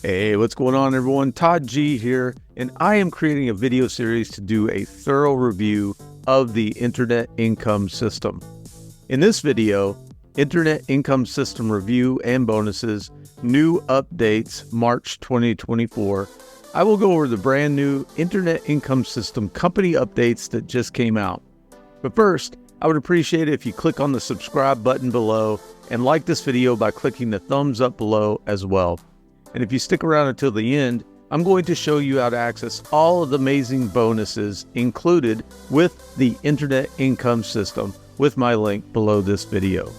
Hey, what's going on, everyone? Todd G here, and I am creating a video series to do a thorough review of the Internet Income System. In this video, Internet Income System Review and Bonuses, New Updates, March 2024, I will go over the brand new Internet Income System company updates that just came out. But first, I would appreciate it if you click on the subscribe button below and like this video by clicking the thumbs up below as well. And if you stick around until the end, I'm going to show you how to access all of the amazing bonuses included with the Internet Income System with my link below this video.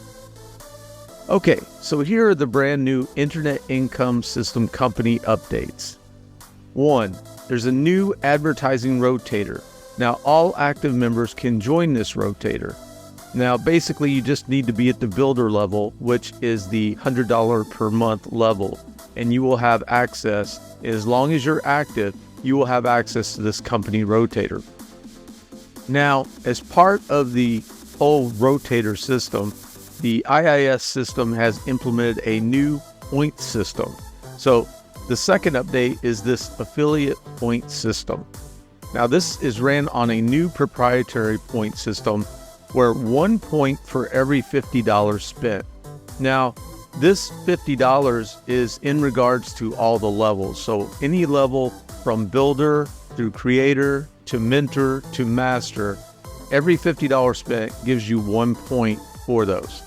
Okay, so here are the brand new Internet Income System company updates. 1. There's a new advertising rotator. Now, all active members can join this rotator. Now, basically, you just need to be at the builder level, which is the $100 per month level. And you will have access, as long as you're active, you will have access to this company rotator. Now, as part of the whole rotator system, the IIS system has implemented a new point system. So the second update is this affiliate point system. Now, this is ran on a new proprietary point system where 1 point for every $50 spent. Now, this $50 is in regards to all the levels. So any level from builder through creator to mentor to master, every $50 spent gives you 1 point for those.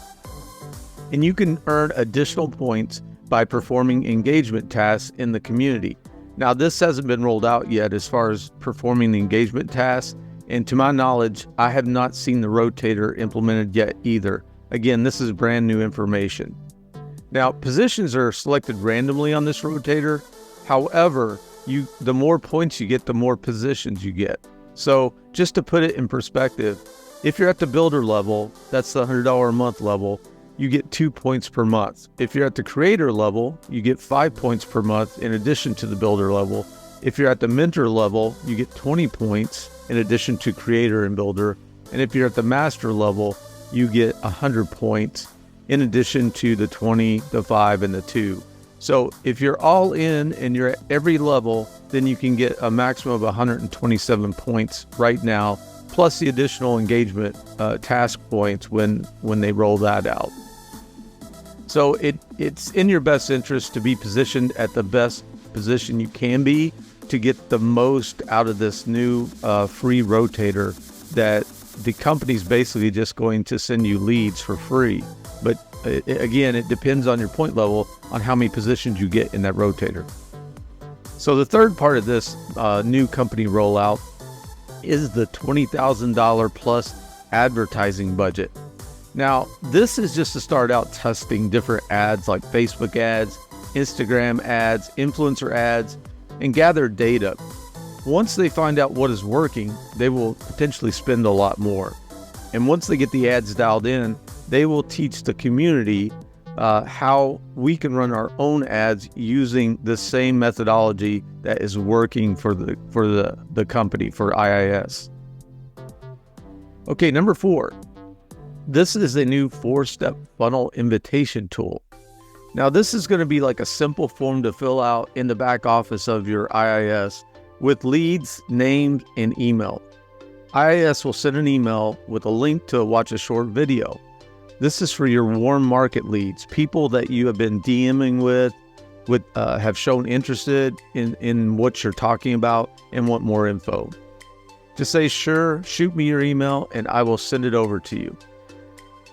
And you can earn additional points by performing engagement tasks in the community. Now, this hasn't been rolled out yet as far as performing the engagement tasks. And to my knowledge, I have not seen the rotator implemented yet either. Again, this is brand new information. Now, positions are selected randomly on this rotator. However, the more points you get, the more positions you get. So just to put it in perspective, if you're at the builder level, that's the $100 a month level, you get 2 points per month. If you're at the creator level, you get 5 points per month in addition to the builder level. If you're at the mentor level, you get 20 points in addition to creator and builder. And if you're at the master level, you get 100 points in addition to the 20, the 5, and the 2. So if you're all in and you're at every level, then you can get a maximum of 127 points right now, plus the additional engagement task points when they roll that out. So it's in your best interest to be positioned at the best position you can be to get the most out of this new free rotator that the company's basically just going to send you leads for free. But again, it depends on your point level on how many positions you get in that rotator. So the third part of this new company rollout is the $20,000 plus advertising budget. Now, this is just to start out testing different ads like Facebook ads, Instagram ads, influencer ads, and gather data. Once they find out what is working, they will potentially spend a lot more. And once they get the ads dialed in, they will teach the community how we can run our own ads using the same methodology that is working for the company, for IIS. Okay, number 4. This is a new 4-step funnel invitation tool. Now, this is going to be like a simple form to fill out in the back office of your IIS with leads, names, and email. IIS will send an email with a link to watch a short video. This is for your warm market leads, people that you have been DMing with have shown interested in what you're talking about and want more info. Just say, sure, shoot me your email and I will send it over to you.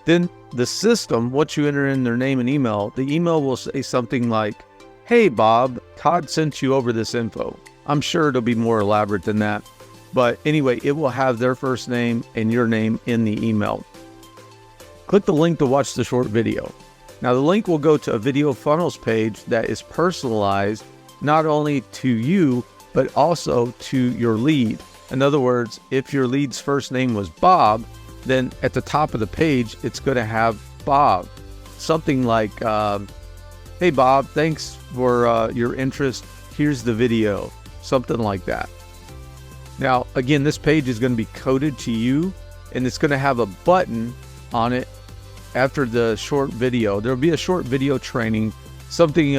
Then the system, once you enter in their name and email, the email will say something like, hey Bob, Todd sent you over this info. I'm sure it'll be more elaborate than that. But anyway, it will have their first name and your name in the email. Click the link to watch the short video. Now, the link will go to a video funnels page that is personalized not only to you, but also to your lead. In other words, if your lead's first name was Bob, then at the top of the page, it's going to have Bob. Something like, hey Bob, thanks for your interest. Here's the video. Something like that. Now, again, this page is going to be coded to you, and it's going to have a button on it after the short video. There'll be a short video training something,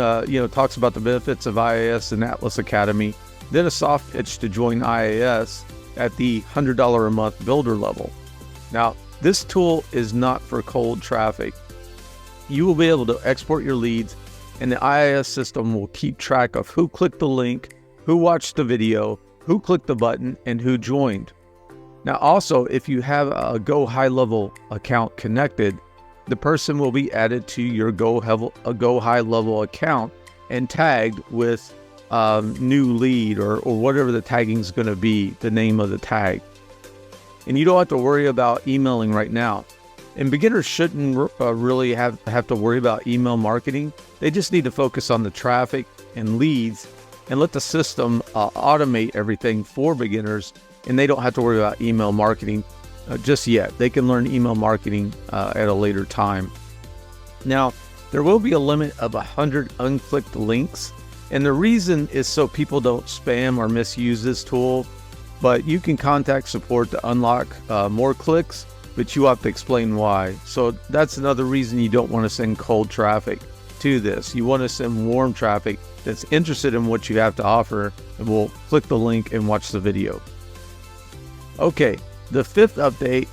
talks about the benefits of IAS and Atlas Academy, then a soft pitch to join IAS at the $100 a month builder level. Now, this tool is not for cold traffic. You will be able to export your leads, and the IAS system will keep track of who clicked the link, who watched the video, who clicked the button, and who joined. Now, also, if you have a Go High Level account connected, the person will be added to your Go High Level account and tagged with new lead or whatever the tagging is going to be, the name of the tag. And you don't have to worry about emailing right now. And beginners shouldn't really have to worry about email marketing. They just need to focus on the traffic and leads and let the system automate everything for beginners, and they don't have to worry about email marketing just yet. They can learn email marketing at a later time. Now, there will be a limit of 100 unclicked links, and the reason is so people don't spam or misuse this tool, but you can contact support to unlock more clicks, but you have to explain why. So that's another reason you don't want to send cold traffic to this. You want to send warm traffic that's interested in what you have to offer and will click the link and watch the video. Okay, the fifth update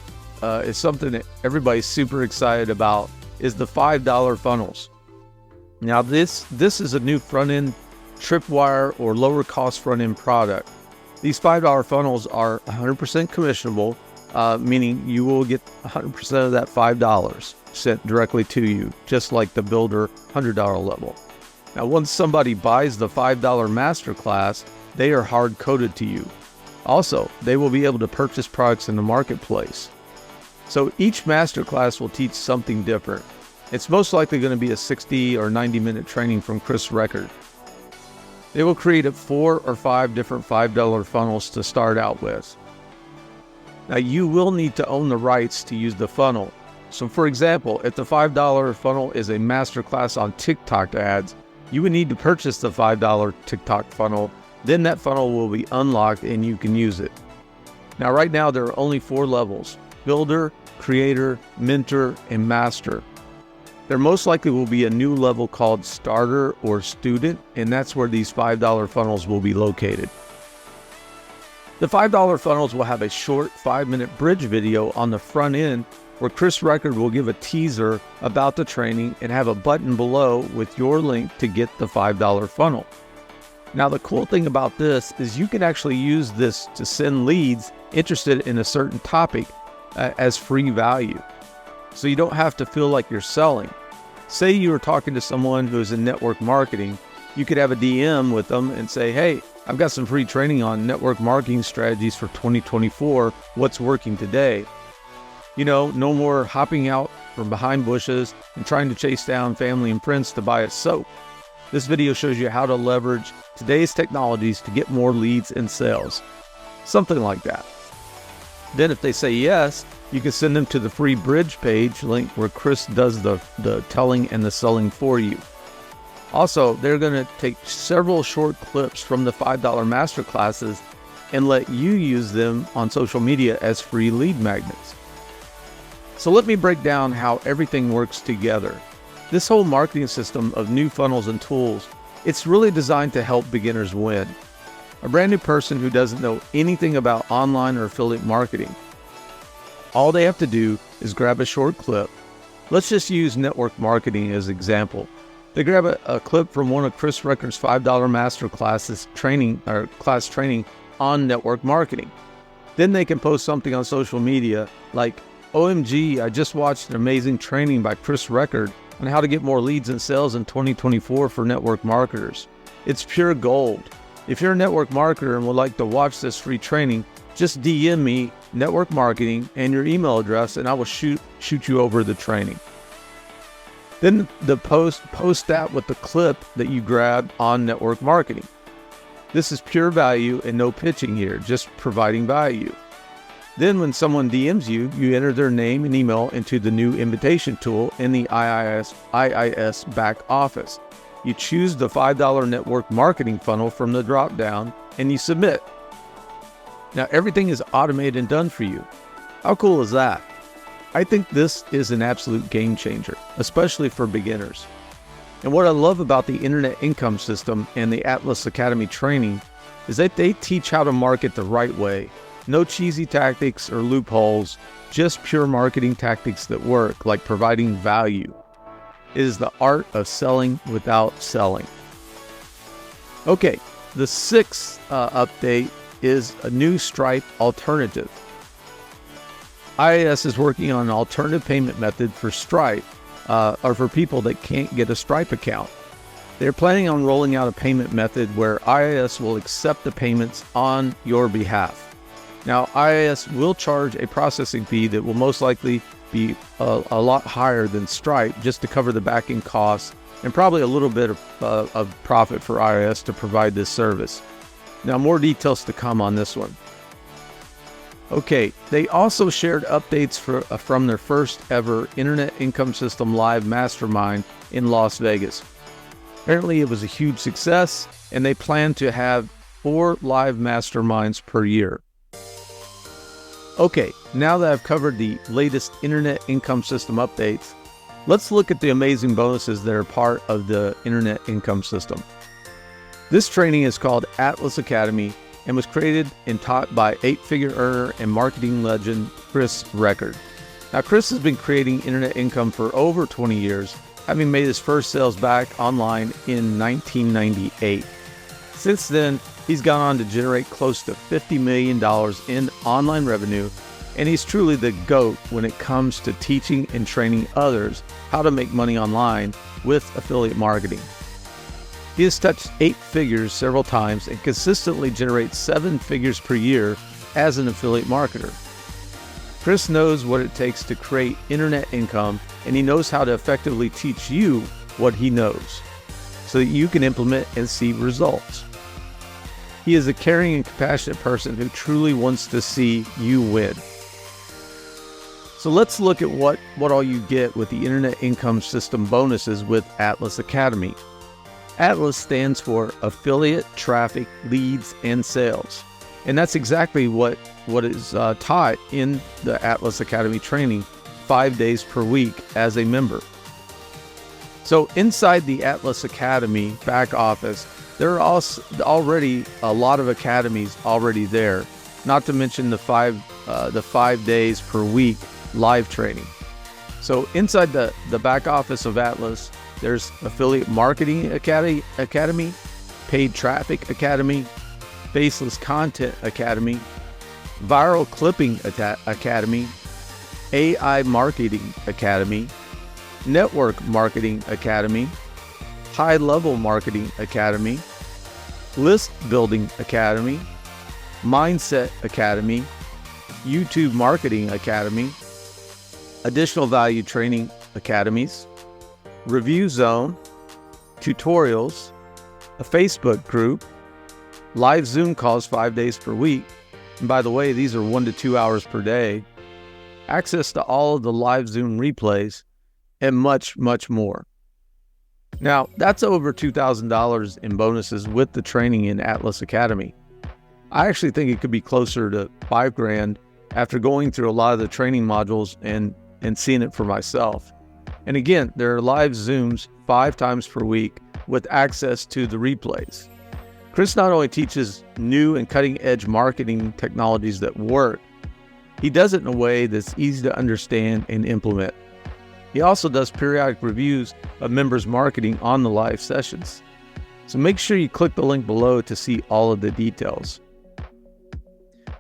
is something that everybody's super excited about, is the $5 funnels. Now this is a new front-end tripwire or lower cost front-end product. These $5 funnels are 100% commissionable, meaning you will get 100% of that $5 sent directly to you, just like the Builder $100 level. Now, once somebody buys the $5 masterclass, they are hard-coded to you. Also, they will be able to purchase products in the marketplace. So each masterclass will teach something different. It's most likely going to be a 60 or 90-minute training from Chris Record. They will create 4 or 5 different $5 funnels to start out with. Now, you will need to own the rights to use the funnel. So for example, if the $5 funnel is a masterclass on TikTok ads, you would need to purchase the $5 TikTok funnel. Then that funnel will be unlocked and you can use it. Now, right now, there are only 4 levels: Builder, Creator, Mentor, and Master. There most likely will be a new level called Starter or Student, and that's where these $5 funnels will be located. The $5 funnels will have a short 5-minute bridge video on the front end where Chris Record will give a teaser about the training and have a button below with your link to get the $5 funnel. Now, the cool thing about this is you can actually use this to send leads interested in a certain topic as free value. So you don't have to feel like you're selling. Say you were talking to someone who's in network marketing, you could have a DM with them and say, hey, I've got some free training on network marketing strategies for 2024. What's working today? You know, no more hopping out from behind bushes and trying to chase down family and friends to buy a soap. This video shows you how to leverage today's technologies to get more leads and sales. Something like that. Then if they say yes, you can send them to the free bridge page link where Chris does the telling and the selling for you. Also, they're going to take several short clips from the $5 masterclasses and let you use them on social media as free lead magnets. So let me break down how everything works together. This whole marketing system of new funnels and tools, it's really designed to help beginners win. A brand new person who doesn't know anything about online or affiliate marketing. All they have to do is grab a short clip. Let's just use network marketing as an example. They grab a clip from one of Chris Record's $5 master classes class training on network marketing. Then they can post something on social media like, OMG, I just watched an amazing training by Chris Record on how to get more leads and sales in 2024 for network marketers. It's pure gold. If you're a network marketer and would like to watch this free training, just DM me network marketing and your email address and I will shoot you over the training. Then post that with the clip that you grabbed on network marketing. This is pure value and no pitching here, just providing value. Then when someone DMs you, you enter their name and email into the new invitation tool in the IIS back office. You choose the $5 network marketing funnel from the drop-down and you submit. Now everything is automated and done for you. How cool is that? I think this is an absolute game changer, especially for beginners. And what I love about the Internet Income System and the Atlas Academy training is that they teach how to market the right way. No cheesy tactics or loopholes, just pure marketing tactics that work, like providing value. It is the art of selling without selling. Okay, the sixth update is a new Stripe alternative. IAS is working on an alternative payment method for Stripe, or for people that can't get a Stripe account. They're planning on rolling out a payment method where IAS will accept the payments on your behalf. Now, IAS will charge a processing fee that will most likely be a lot higher than Stripe, just to cover the back-end costs and probably a little bit of profit for IAS to provide this service. Now, more details to come on this one. Okay, they also shared updates from their first ever Internet Income System Live Mastermind in Las Vegas. Apparently it was a huge success, and they plan to have 4 live masterminds per year. Okay, now that I've covered the latest Internet Income System updates, let's look at the amazing bonuses that are part of the Internet Income System. This training is called Atlas Academy and was created and taught by 8-figure earner and marketing legend Chris Record. Now, Chris has been creating internet income for over 20 years, having made his first sales back online in 1998. Since then, he's gone on to generate close to $50 million in online revenue, and he's truly the GOAT when it comes to teaching and training others how to make money online with affiliate marketing. He has touched 8 figures several times and consistently generates 7 figures per year as an affiliate marketer. Chris knows what it takes to create internet income, and he knows how to effectively teach you what he knows so that you can implement and see results. He is a caring and compassionate person who truly wants to see you win. So let's look at what all you get with the Internet Income System bonuses with Atlas Academy. Atlas stands for Affiliate Traffic Leads and Sales. And that's exactly what is taught in the Atlas Academy training 5 days per week as a member. So inside the Atlas Academy back office, there are also already a lot of academies already there, not to mention the 5 days per week live training. So inside the back office of Atlas, there's Affiliate Marketing Academy, Paid Traffic Academy, Faceless Content Academy, Viral Clipping Academy, AI Marketing Academy, Network Marketing Academy, High Level Marketing Academy, List Building Academy, Mindset Academy, YouTube Marketing Academy, Additional Value Training Academies, Review Zone, tutorials, a Facebook group, live Zoom calls 5 days per week. And by the way, these are 1 to 2 hours per day, access to all of the live Zoom replays, and much, much more. Now, that's over $2,000 in bonuses with the training in Atlas Academy. I actually think it could be closer to $5,000 after going through a lot of the training modules and seeing it for myself. And again, there are live Zooms 5 times per week with access to the replays. Chris not only teaches new and cutting-edge marketing technologies that work, he does it in a way that's easy to understand and implement. He also does periodic reviews of members' marketing on the live sessions. So make sure you click the link below to see all of the details.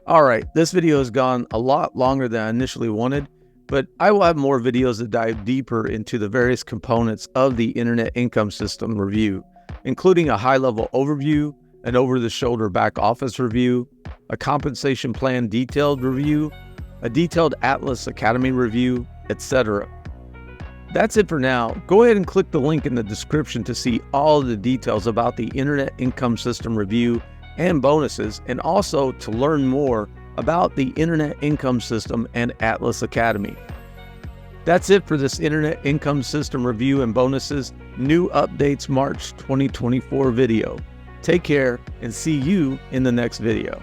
All right, this video has gone a lot longer than I initially wanted, but I will have more videos that dive deeper into the various components of the Internet Income System review, including a high-level overview, an over-the-shoulder back office review, a compensation plan detailed review, a detailed Atlas Academy review, etc. That's it for now. Go ahead and click the link in the description to see all of the details about the Internet Income System review and bonuses, and also to learn more about the Internet Income System and Atlas Academy. That's it for this Internet Income System review and bonuses new updates March 2024 video. Take care and see you in the next video.